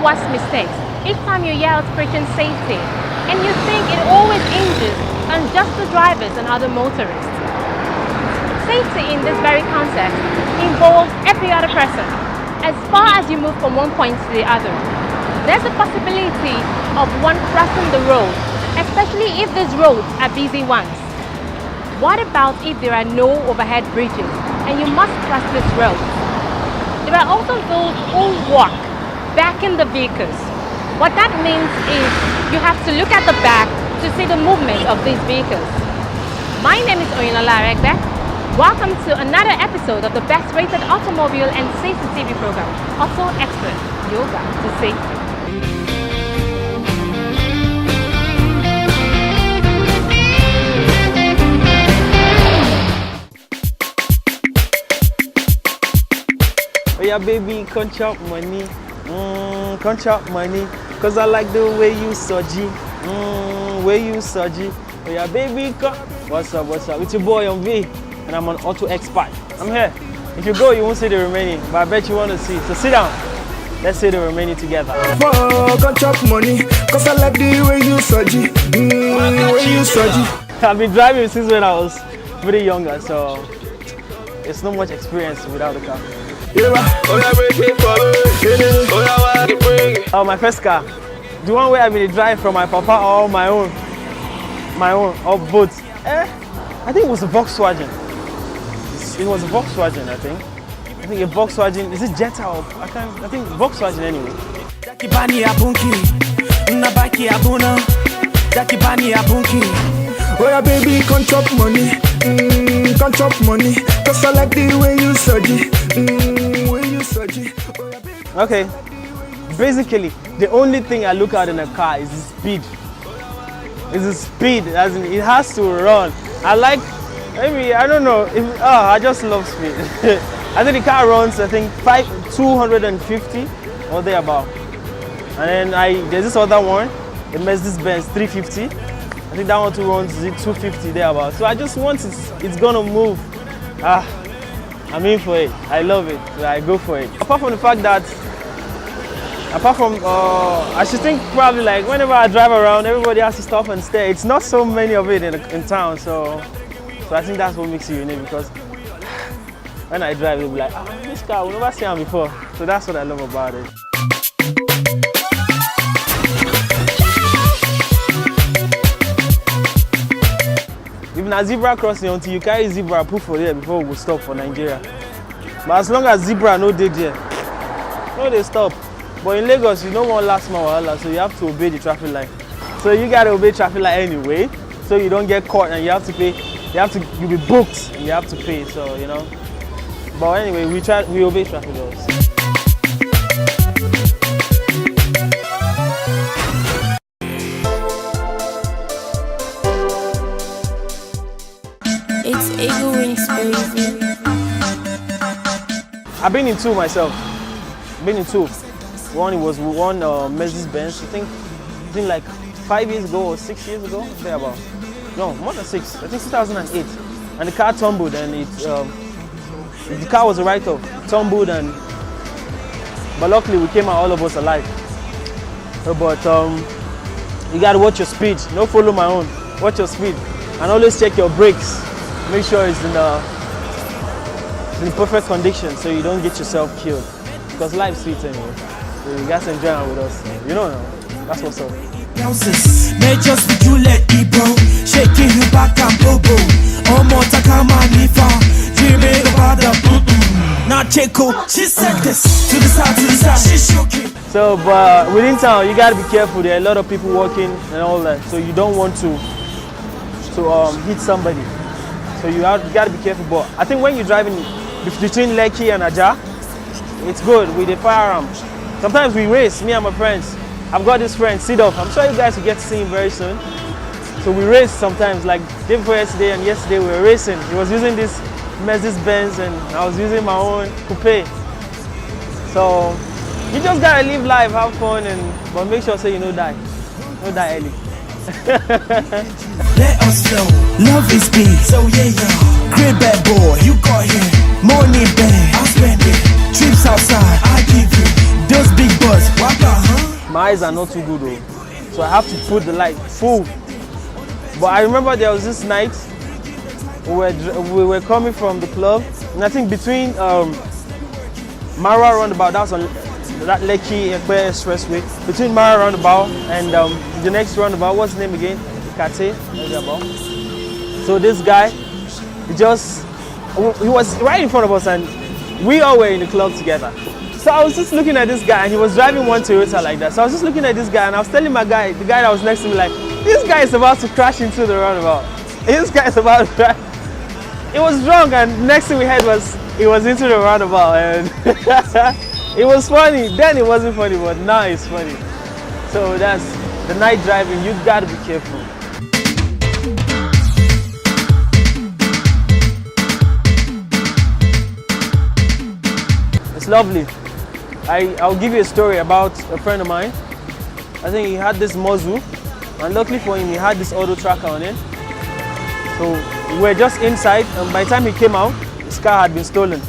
worst mistakes each time you hear out preaching safety, and you think it always hinges on just the drivers and other motorists. Safety in this very context involves every other person as far as you move from one point to the other. There's a possibility of one crossing the road, especially if these roads are busy ones. What about if there are no overhead bridges and you must cross these roads? There are also those who walk back in the vehicles. What that means is you have to look at the back to see the movement of these vehicles. My name is Oyinola Aregbe. Welcome to another episode of the best rated automobile and safety TV program, Auto Expert, Yoga to Safety. Oh yeah, baby, come chop money, come chop money, cause I like the way you surgy, way you surgy. Oh yeah, baby, come. What's up? It's your boy on V, and I'm on Auto Xpat. I'm here. If you go, you won't see the remaining, but I bet you want to see. So sit down. Let's see the remaining together. Come chop money, cause I like the way you surgy, way you surgy. I've been driving since when I was pretty younger, so it's not much experience without the car. Oh, my first car, the one where I've been drive from my papa or my own, or both. I think it was a Volkswagen. It was a Volkswagen, I think. I think a Volkswagen. Is it Jetta or I think Volkswagen anyway. Oh yeah, baby, come chop money, come chop money, cause I like the way you surgy, way you surgy. Oh, yeah, baby. Okay, basically, the only thing I look at in a car is the speed. It's the speed, as in it has to run. I like, maybe, I don't know, I just love speed. I think the car runs, I think, 250 or thereabout. And then there's this other one, the Mercedes-Benz 350. I think that one too runs 250 thereabout. So I just want it's gonna move. I'm in for it. I love it. So I go for it. Apart from the fact that, I should think probably like whenever I drive around, everybody has to stop and stare. It's not so many of it in town, so I think that's what makes it unique, because when I drive, they'll be like, this car, we've never seen it before. So that's what I love about it. Even a zebra crossing, until you carry zebra proof for there before we will stop for Nigeria. But as long as zebra no dey there, no they stop. But in Lagos, you don't want last mile, so you have to obey the traffic light. So you gotta obey traffic light anyway, so you don't get caught and you have to pay. You'll be booked and you have to pay. So you know. But anyway, we obey traffic laws. It's Eagle Wings, baby. I've been in two myself. One was Mercedes-Benz. I think like 5 years ago or 6 years ago, thereabout. No, more than 6. I think 2008. And the car tumbled, and the car was a write-off. It tumbled, but luckily we came out, all of us alive. But you gotta watch your speed. Don't follow my own. Watch your speed, and always check your brakes. Make sure it's in perfect condition, so you don't get yourself killed. Because life's sweet anyway. So you guys enjoy it with us. You know, that's what's up. Just you let it bro, shaking you back and bobo. Almost a come on dreaming about the Not Checo, she said this to the side, she's shocking. So, but within town, you gotta be careful. There are a lot of people walking and all that, so you don't want to hit somebody. So you gotta be careful. But I think when you're driving between Lekki and Aja, it's good with the firearm. Sometimes we race, me and my friends. I've got this friend, Sidov. I'm sure you guys will get to see him very soon. So we race sometimes, like day before yesterday and yesterday we were racing. He was using this Mercedes-Benz and I was using my own coupe. So you just gotta live life, have fun, but make sure you don't die. Don't die early. Let us flow, love is big, so yeah. Great bad boy, you got here. Money bag, I'll spend it. Trips outside, I give you. Those big butts, waka, huh? My eyes are not too good though, so I have to put the light full. But I remember there was this night we were coming from the club, and I think between Mara roundabout, that was on that Lekki Ekpe Expressway, between Mara roundabout and the next roundabout, what's his name again? Ikate. So this guy, he was right in front of us, and we all were in the club together. So I was just looking at this guy, and he was driving one Toyota like that. So I was just looking at this guy, and I was telling the guy that was next to me, like, this guy is about to crash into the roundabout. This guy is about to crash. It was drunk, and next thing we heard was he was into the roundabout, and it was funny. Then it wasn't funny, but now it's funny. So that's the night driving. You gotta be careful. It's lovely. I'll give you a story about a friend of mine. I think he had this muzzle, and luckily for him, he had this auto tracker on it. So we were just inside, and by the time he came out, his car had been stolen.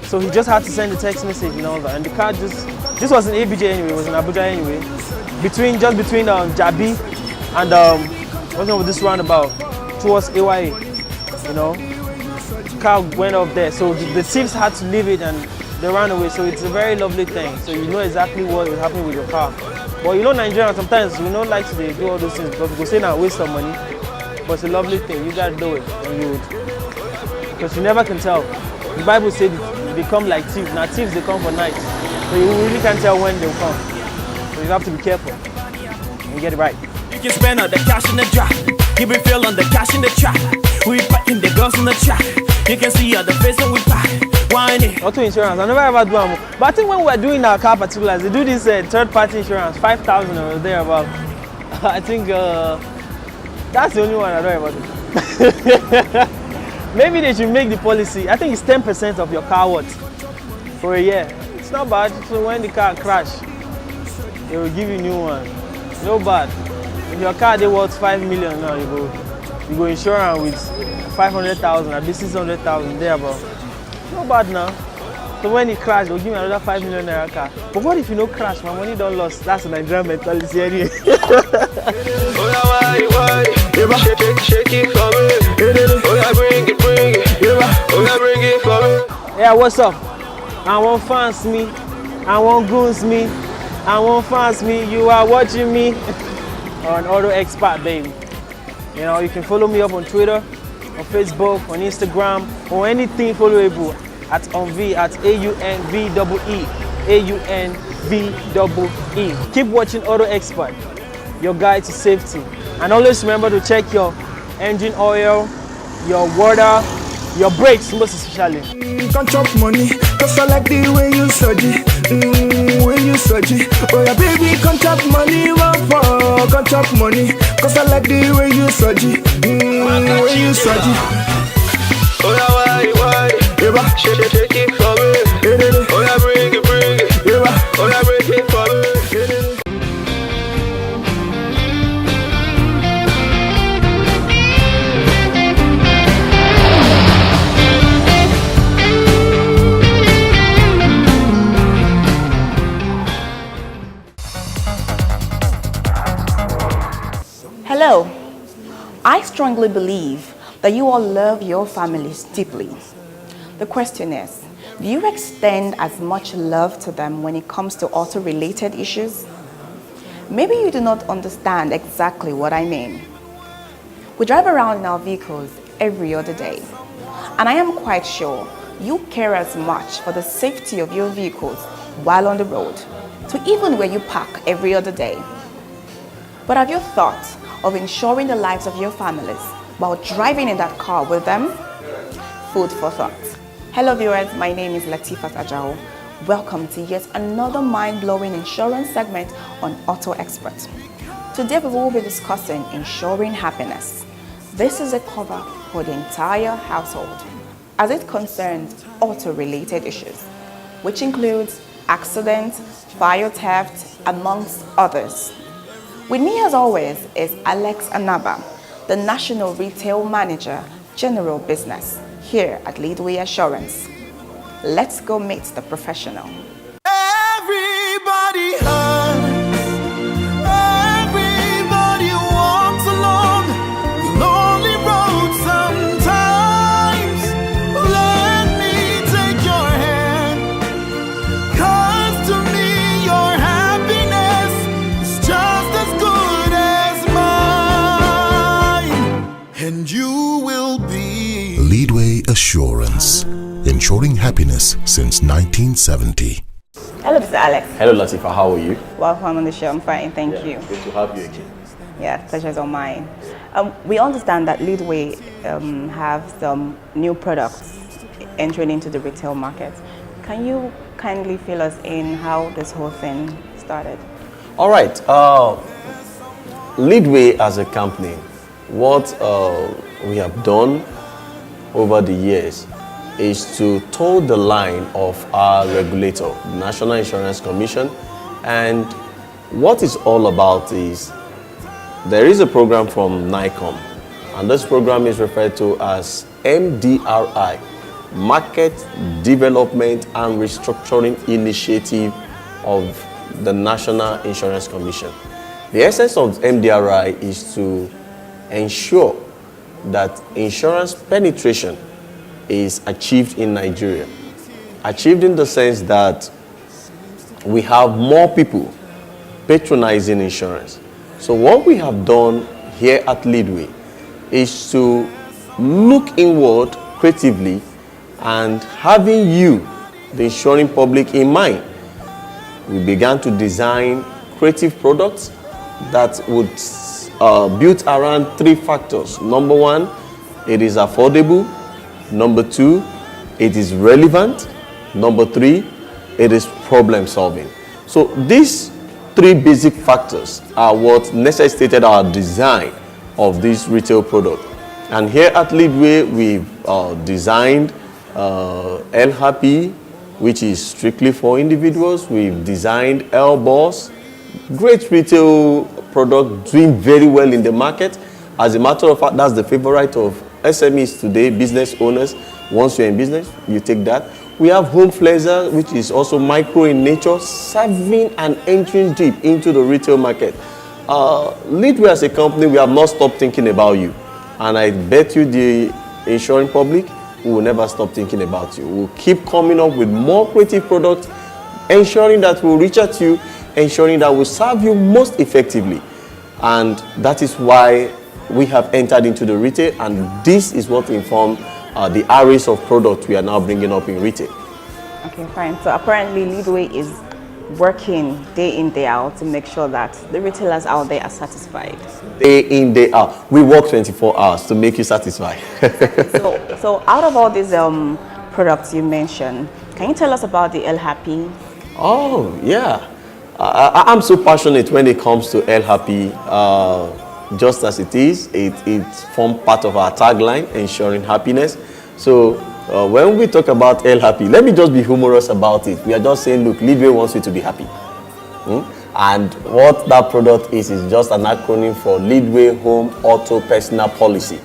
So he just had to send a text message and all that. And the car this was in ABJ anyway, it was in Abuja anyway. Between Jabi and what's with this roundabout towards AYA, you know. The car went up there, so the thieves had to leave it and they ran away. So it's a very lovely thing. So you know exactly what is happening with your car. But you know, Nigerians sometimes we don't like to do all those things because we go say now waste of money. But it's a lovely thing. You gotta do it, because you never can tell. The Bible said they come like thieves. Now thieves, they come for night, so you really can't tell when they'll come. So you have to be careful and get it right. You can spend all the cash in the drop. You be feeling the cash in the trap. We packing the girls in the trap. You can see all the face that we pack. Whining. Auto insurance, I never ever do them. But I think when we're doing our car particulars, they do this third-party insurance, 5,000 or thereabout. I think that's the only one I know about it. Maybe they should make the policy. I think it's 10% of your car worth for a year. It's not bad. So when the car crash, they will give you a new one. No bad. If your car they worth 5 million now, you go insurance with 500,000, at least 600,000 thereabout. No bad now. So when it crash, they'll give me another 5 million naira car. But what if you no crash? My money don't lost. That's a Nigerian mentality anyway. Shake it for me. Oh yeah, bring it. Oh yeah, bring it for me. Yeah, what's up? I want fans me. I want goons me. I want fans me. You are watching me on Auto Xpat, baby. You know, you can follow me up on Twitter, on Facebook, on Instagram, or anything followable at AUNVEE. AUNVEE. Keep watching Auto Xpat, your guide to safety. And always remember to check your engine oil, your water, your brakes most especially. Can't chop money, cause I like the way you surgery. Way you surgery. Oh yeah, baby, can't chop money, can't chop money, cause I like the way you surgery. Way you surgery. Oh yeah, why? Shake it for me. Oh yeah, bring it. Oh yeah, bring it for me. Hello. I strongly believe that you all love your families deeply. The question is, do you extend as much love to them when it comes to auto-related issues? Maybe you do not understand exactly what I mean. We drive around in our vehicles every other day, and I am quite sure you care as much for the safety of your vehicles while on the road, to even where you park every other day. But have you thought of ensuring the lives of your families while driving in that car with them? Food for thought. Hello viewers, my name is Latifat Ajao. Welcome to yet another mind-blowing insurance segment on Auto Xpat. Today we will be discussing ensuring happiness. This is a cover for the entire household as it concerns auto-related issues, which includes accidents, fire theft, amongst others. With me as always is Alex Anaba, the National Retail Manager, General Business, here at Leadway Assurance. Let's go meet the professional. Everybody hurt. and you will be. Leadway Assurance, ensuring happiness since 1970. Hello, Mr. Alex. Hello, Latifa. How are you? Welcome on the show. I'm fine, thank you. Good to have you again. Yeah, pleasure's all mine. We understand that Leadway have some new products entering into the retail market. Can you kindly fill us in how this whole thing started? All right. Leadway as a company, what we have done over the years is to toe the line of our regulator, the National Insurance Commission. And what it's all about is there is a program from NICOM, and this program is referred to as MDRI, Market Development and Restructuring Initiative of the National Insurance Commission. The essence of MDRI is to ensure that insurance penetration is achieved in Nigeria. Achieved in the sense that we have more people patronizing insurance. So what we have done here at Leadway is to look inward creatively and having you, the insuring public, in mind. We began to design creative products that would build around 3 factors. Number 1, it is affordable. Number 2, it is relevant. Number 3, it is problem solving. So these 3 basic factors are what necessitated our design of this retail product. And here at Leadway, we've designed El Happy, which is strictly for individuals. We've designed El Boss, great retail product, doing very well in the market. As a matter of fact, that's the favorite of SMEs today, business owners. Once you're in business, you take that. We have Home Flazer, which is also micro in nature, serving and entering deep into the retail market. Leadway as a company, we have not stopped thinking about you. And I bet you the insuring public, we will never stop thinking about you. We'll keep coming up with more creative products, ensuring that we'll reach out to you, ensuring that we'll serve you most effectively. And that is why we have entered into the retail, and this is what informed the arrays of products we are now bringing up in retail. Okay, fine. So apparently Leadway is working day in, day out to make sure that the retailers out there are satisfied. Day in, day out. We work 24 hours to make you satisfied. So out of all these products you mentioned, can you tell us about the El Happy? Oh, yeah. I'm so passionate when it comes to El Happy. Just as it is, it forms part of our tagline, ensuring happiness. So when we talk about El Happy, let me just be humorous about it. We are just saying, look, Leadway wants you to be happy. And what that product is just an acronym for Leadway Home Auto Personal Policy.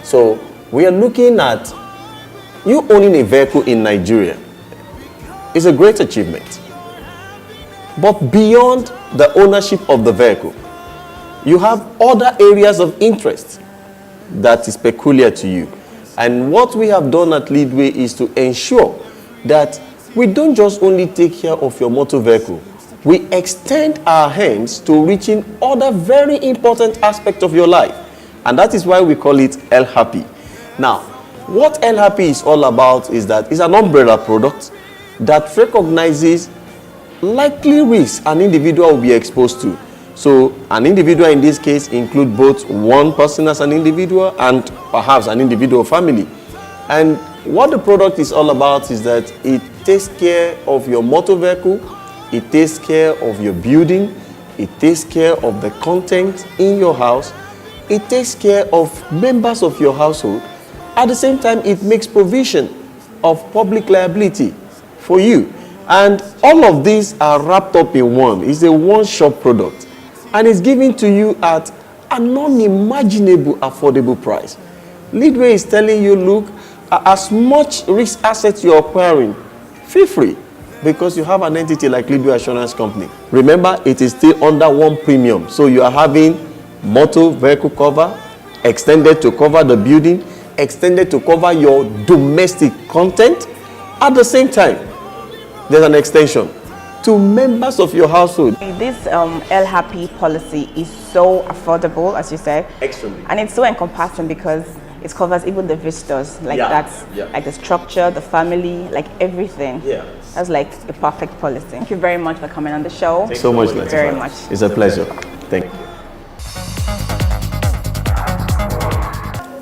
So we are looking at you owning a vehicle in Nigeria. It's a great achievement. But beyond the ownership of the vehicle, you have other areas of interest that is peculiar to you. And what we have done at Leadway is to ensure that we don't just only take care of your motor vehicle. We extend our hands to reaching other very important aspects of your life. And that is why we call it El Happy. Now, what El Happy is all about is that it's an umbrella product that recognizes likely risks an individual will be exposed to. So an individual in this case include both one person as an individual and perhaps an individual family. And what the product is all about is that it takes care of your motor vehicle, it takes care of your building, it takes care of the content in your house, it takes care of members of your household. At the same time, it makes provision of public liability for you. And all of these are wrapped up in one. It's a one-shop product. And it's given to you at an unimaginable affordable price. Leadway is telling you, look, as much risk assets you're acquiring, feel free, because you have an entity like Leadway Assurance Company. Remember, it is still under one premium. So you are having motor vehicle cover, extended to cover the building, extended to cover your domestic content. At the same time, there's an extension. to members of your household. This El Happy policy is so affordable, as you said. Extremely. And it's so encompassing because it covers even the visitors, like like the structure, the family, like everything. Yeah. That's like a perfect policy. Thank you very much for coming on the show. Thanks so much, Latifa. Very much. It's a pleasure. Thank you.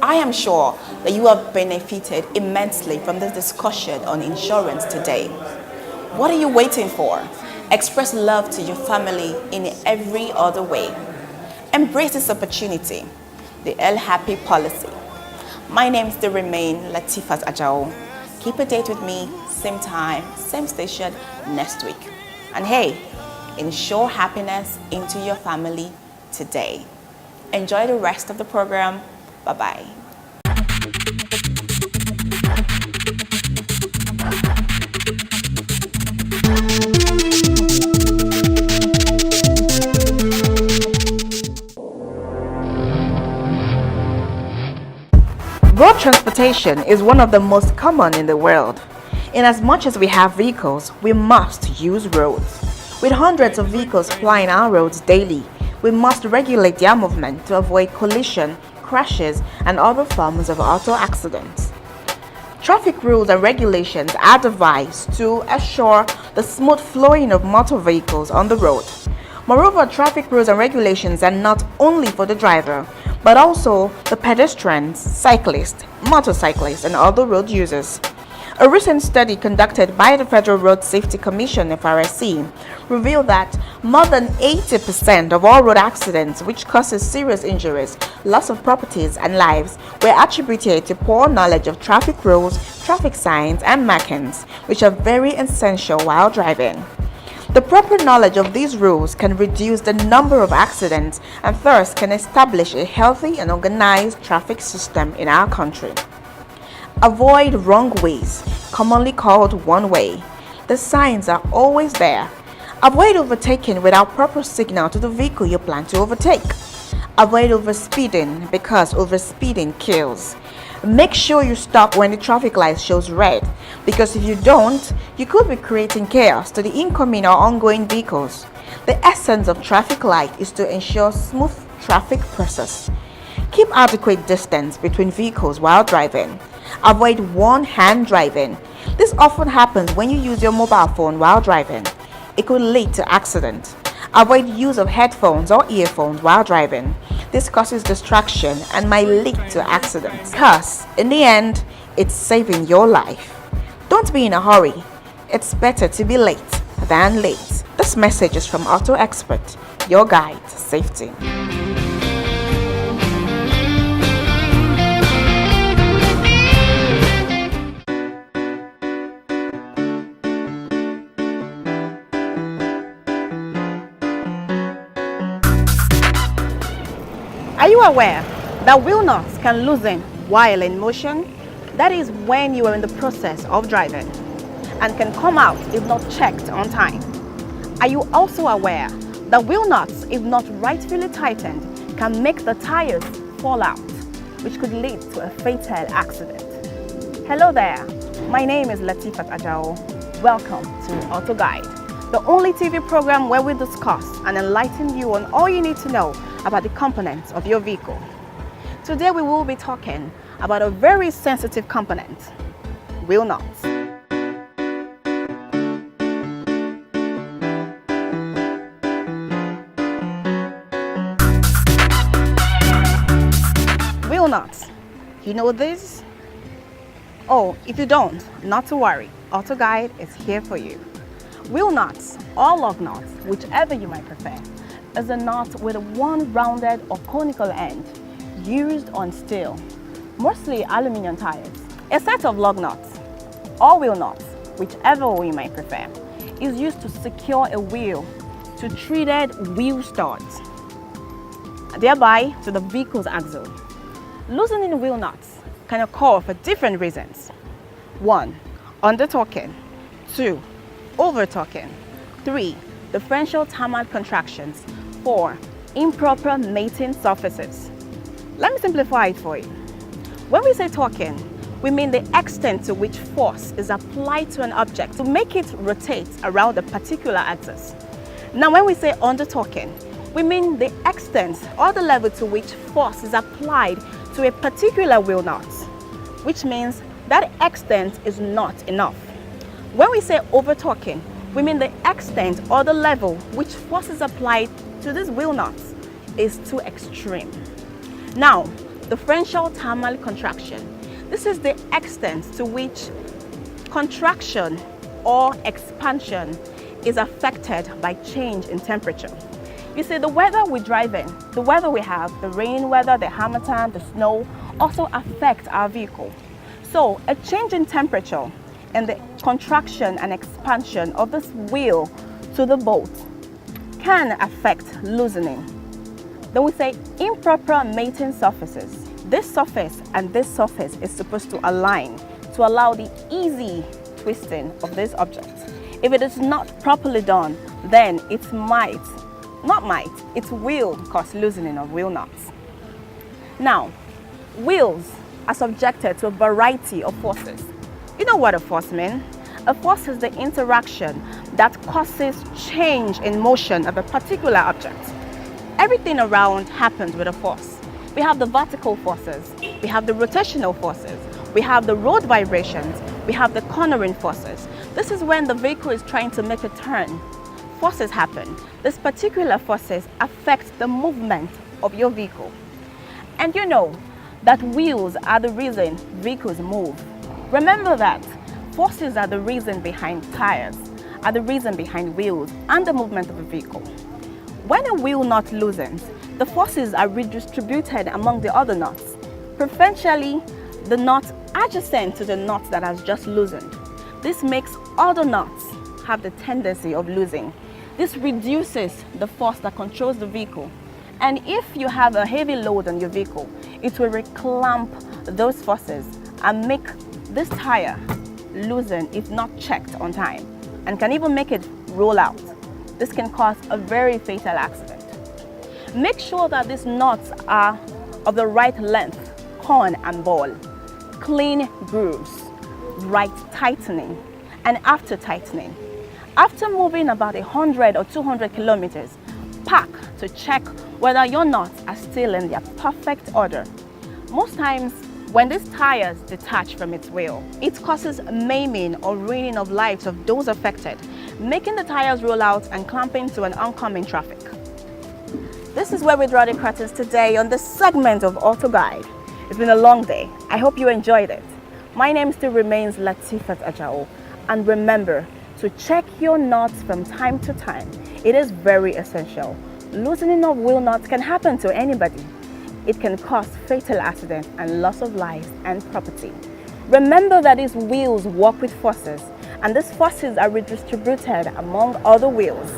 I am sure that you have benefited immensely from this discussion on insurance today. What are you waiting for? Express love to your family in every other way. Embrace this opportunity, the El Happy policy. My name still remains Latifat Ajao. Keep a date with me, same time, same station next week. And hey, ensure happiness into your family today. Enjoy the rest of the program. Bye-bye. Road transportation is one of the most common in the world. In as much as we have vehicles, we must use roads. With hundreds of vehicles plying our roads daily, we must regulate their movement to avoid collision, crashes, and other forms of auto accidents. Traffic rules and regulations are devised to assure the smooth flowing of motor vehicles on the road. Moreover, traffic rules and regulations are not only for the driver, but also the pedestrians, cyclists, motorcyclists, and other road users. A recent study conducted by the Federal Road Safety Commission, FRSC, revealed that more than 80% of all road accidents which causes serious injuries, loss of properties, and lives were attributed to poor knowledge of traffic rules, traffic signs, and markings, which are very essential while driving. The proper knowledge of these rules can reduce the number of accidents and thus can establish a healthy and organized traffic system in our country. Avoid wrong ways, commonly called one-way. The signs are always there. Avoid overtaking without proper signal to the vehicle you plan to overtake. Avoid overspeeding because overspeeding kills. Make sure you stop when the traffic light shows red, because if you don't, you could be creating chaos to the incoming or ongoing vehicles. The essence of traffic light is to ensure smooth traffic process. Keep adequate distance between vehicles while driving. Avoid one-hand driving. This often happens when you use your mobile phone while driving. It could lead to accidents. Avoid use of headphones or earphones while driving. This causes distraction and might lead to accidents, because in the end, it's saving your life. Don't be in a hurry. It's better to be late than late. This message is from Auto Xpat, your guide to safety. Are you aware that wheel nuts can loosen while in motion? That is when you are in the process of driving, and can come out if not checked on time. Are you also aware that wheel nuts, if not rightfully tightened, can make the tires fall out, which could lead to a fatal accident? Hello there, my name is Latifat Ajao. Welcome to Auto Guide, the only TV program where we discuss and enlighten you on all you need to know about the components of your vehicle. Today we will be talking about a very sensitive component, wheel nuts. Wheel nuts, you know this? Oh, if you don't, not to worry, Auto Guide is here for you. Wheel nuts or lug nuts, whichever you might prefer, is a nut with one rounded or conical end used on steel, mostly aluminum tires. A set of lug nuts or wheel nuts, whichever we might prefer, is used to secure a wheel to treated wheel studs, thereby to the vehicle's axle. Loosening wheel nuts can occur for different reasons. 1. Under-torquing. 2. Over-torquing. 3. Differential thermal contractions. 4. Improper mating surfaces. Let me simplify it for you. When we say torquing, we mean the extent to which force is applied to an object to make it rotate around a particular axis. Now, when we say undertorquing, we mean the extent or the level to which force is applied to a particular wheel nut, which means that extent is not enough. When we say overtorquing, we mean the extent or the level which force is applied to this wheel nut is too extreme. Now, differential thermal contraction. This is the extent to which contraction or expansion is affected by change in temperature. You see, the weather we drive in, the weather we have, the rain weather, the harmattan, the snow, also affect our vehicle. So a change in temperature and the contraction and expansion of this wheel to the bolt can affect loosening. Then we say improper mating surfaces. This surface and this surface is supposed to align to allow the easy twisting of this object. If it is not properly done, then it will cause loosening of wheel nuts. Now, wheels are subjected to a variety of forces. You know what a force means? A force is the interaction that causes change in motion of a particular object. Everything around happens with a force. We have the vertical forces, we have the rotational forces, we have the road vibrations, we have the cornering forces. This is when the vehicle is trying to make a turn. Forces happen. These particular forces affect the movement of your vehicle. And you know that wheels are the reason vehicles move. Remember that forces are the reason behind tires, are the reason behind wheels and the movement of a vehicle. When a wheel nut loosens, the forces are redistributed among the other nuts, preferentially the nut adjacent to the nut that has just loosened. This makes other nuts have the tendency of losing. This reduces the force that controls the vehicle. And if you have a heavy load on your vehicle, it will reclamp those forces and make this tire loosen if not checked on time, and can even make it roll out. This can cause a very fatal accident. Make sure that these nuts are of the right length, horn and ball, clean grooves, right tightening, and after tightening. After moving about 100 or 200 kilometers, park to check whether your nuts are still in their perfect order. Most times, when these tires detach from its wheel, it causes maiming or ruining of lives of those affected, making the tires roll out and clamping to an oncoming traffic. This is where we draw the curtains today on this segment of Auto Guide. It's been a long day. I hope you enjoyed it. My name still remains Latifat Ajao, and remember to check your nuts from time to time. It is very essential. Loosening of wheel nuts can happen to anybody. It can cause fatal accident and loss of lives and property. Remember that these wheels work with forces, and these forces are redistributed among other wheels.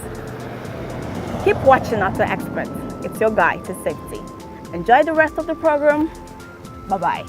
Keep watching Auto Xpat. It's your guide to safety. Enjoy the rest of the program. Bye-bye.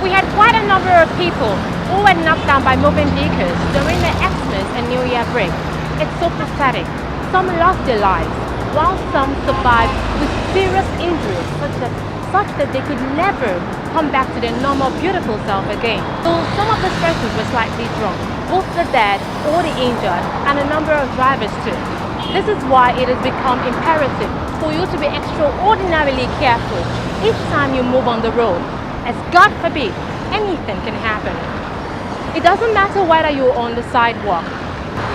We had quite a number of people who were knocked down by moving vehicles during the Xmas and New Year break. It's so pathetic. Some lost their lives, while some survived with serious injuries such that they could never come back to their normal beautiful self again. So some of the persons were slightly drunk, both the dead or the injured, and a number of drivers too. This is why it has become imperative for you to be extraordinarily careful each time you move on the road, as God forbid, anything can happen. It doesn't matter whether you're on the sidewalk.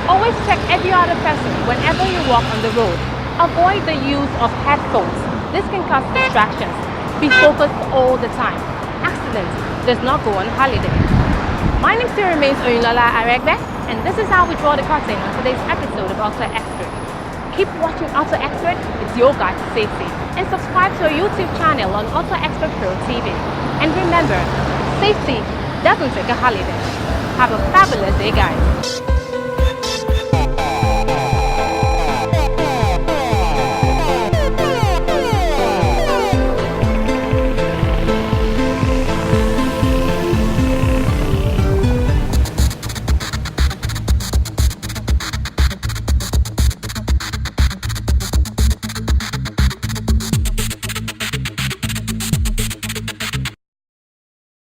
Always check every other person whenever you walk on the road. Avoid the use of headphones. This can cause distractions. Be focused all the time. Accidents does not go on holiday. My name still remains Oyinlola Aregbe, and this is how we draw the curtain on today's episode of Auto Xpat. Keep watching Auto Xpat, it's your guide to safety. And subscribe to our YouTube channel on Auto Xpat Pro TV. And remember, safety doesn't take a holiday. Have a fabulous day, guys.